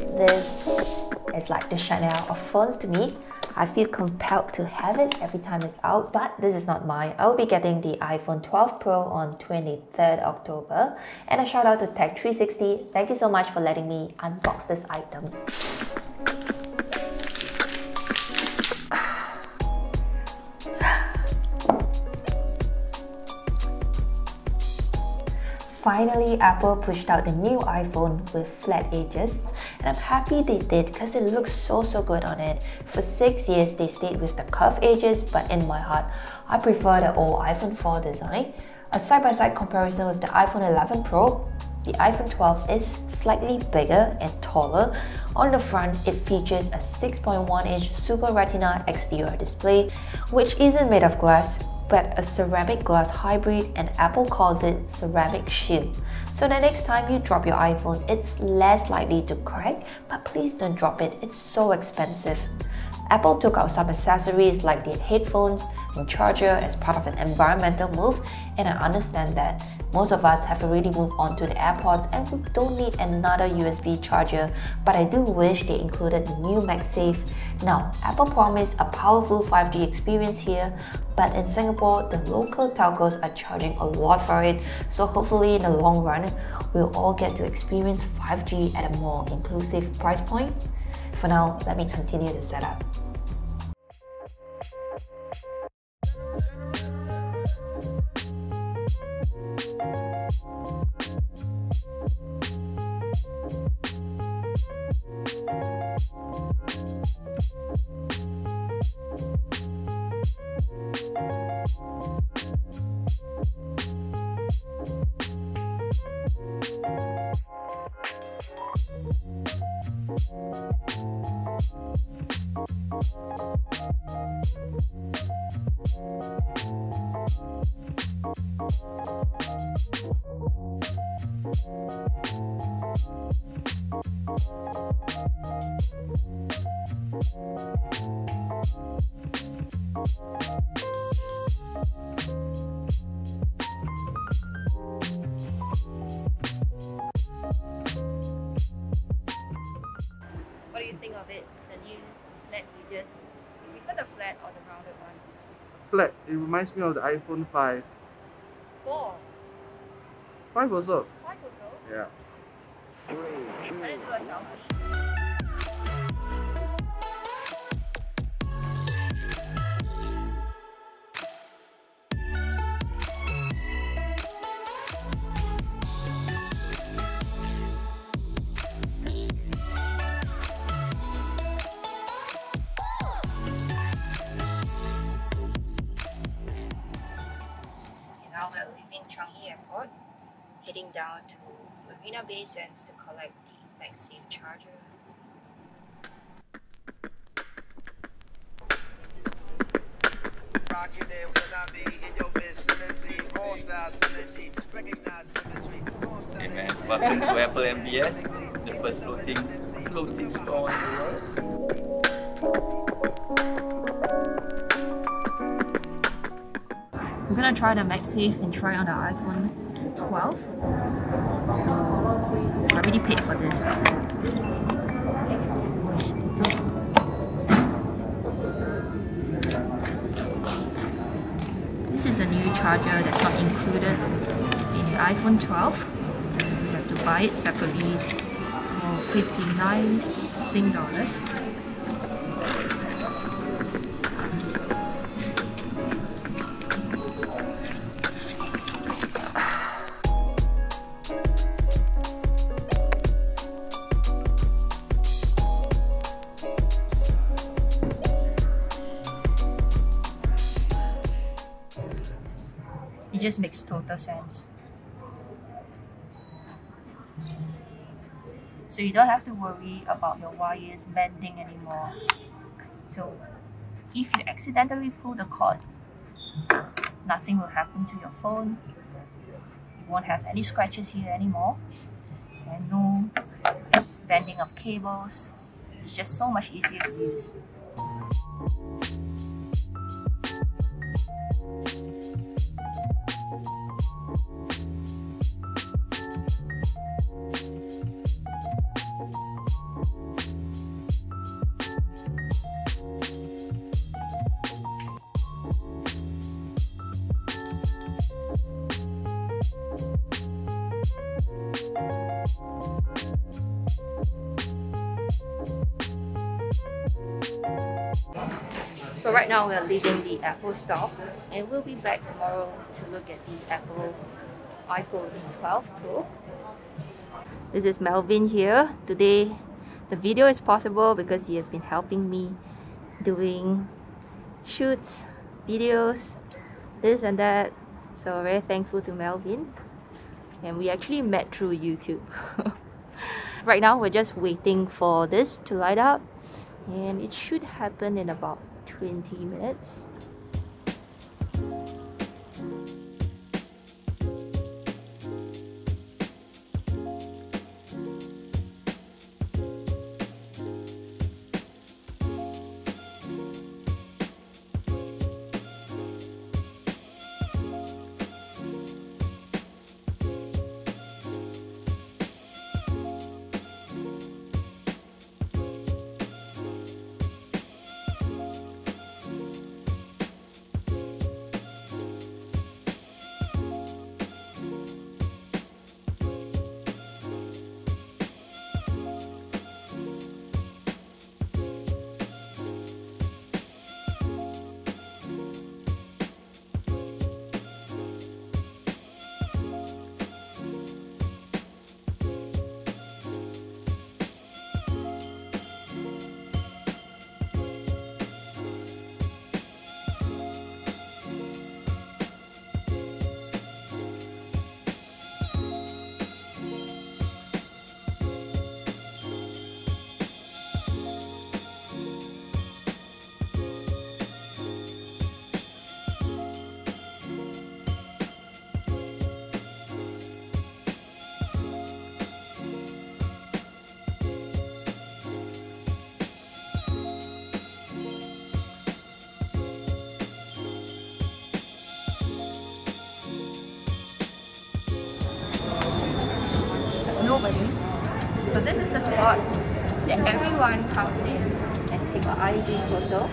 This is like the Chanel of phones to me. I feel compelled to have it every time it's out, but this is not mine. I will be getting the iPhone 12 Pro on 23rd October. And a shout out to Tech360. Thank you so much for letting me unbox this item. Finally, Apple pushed out the new iPhone with flat edges, and I'm happy they did because it looks so good on it. For 6 years, they stayed with the curved edges, but in my heart, I prefer the old iPhone 4 design. A side-by-side comparison with the iPhone 11 Pro, the iPhone 12 is slightly bigger and taller. On the front, it features a 6.1-inch Super Retina exterior display, which isn't made of glass, but a ceramic glass hybrid, and Apple calls it ceramic shield. So the next time you drop your iPhone, it's less likely to crack, but please don't drop it, it's so expensive. Apple took out some accessories like the headphones and charger as part of an environmental move, and I understand that. Most of us have already moved on to the AirPods and we don't need another USB charger, but I do wish they included the new MagSafe. Now, Apple promised a powerful 5G experience here, but in Singapore, the local telcos are charging a lot for it, so hopefully in the long run, we'll all get to experience 5G at a more inclusive price point. For now, let me continue the setup. What do you think of it? The new flat edges? You prefer the flat or the rounded ones? Flat. It reminds me of the iPhone 5. 4? 5 also? 5 also? Yeah. I didn't do a selfie. Now we're leaving Changi Airport, heading down to Marina Bay Sands to collect the MagSafe charger. Hey man, welcome to Apple MBS, the first floating store in the world. I'm gonna try the MagSafe and try on the iPhone 12. So I already paid for this. This is a new charger that's not included in the iPhone 12. You have to buy it separately for 59 Sing dollars. It just makes total sense. So you don't have to worry about your wires bending anymore. So if you accidentally pull the cord, nothing will happen to your phone. You won't have any scratches here anymore. And no bending of cables. It's just so much easier to use. So right now we're leaving the Apple store and we'll be back tomorrow to look at the Apple iPhone 12 Pro. This is Melvin here. Today the video is possible because he has been helping me doing shoots, videos, this and that. So very thankful to Melvin. And we actually met through YouTube. Right now we're just waiting for this to light up and it should happen in about 20 minutes. Nobody. So this is the spot that everyone comes in and take an IG photo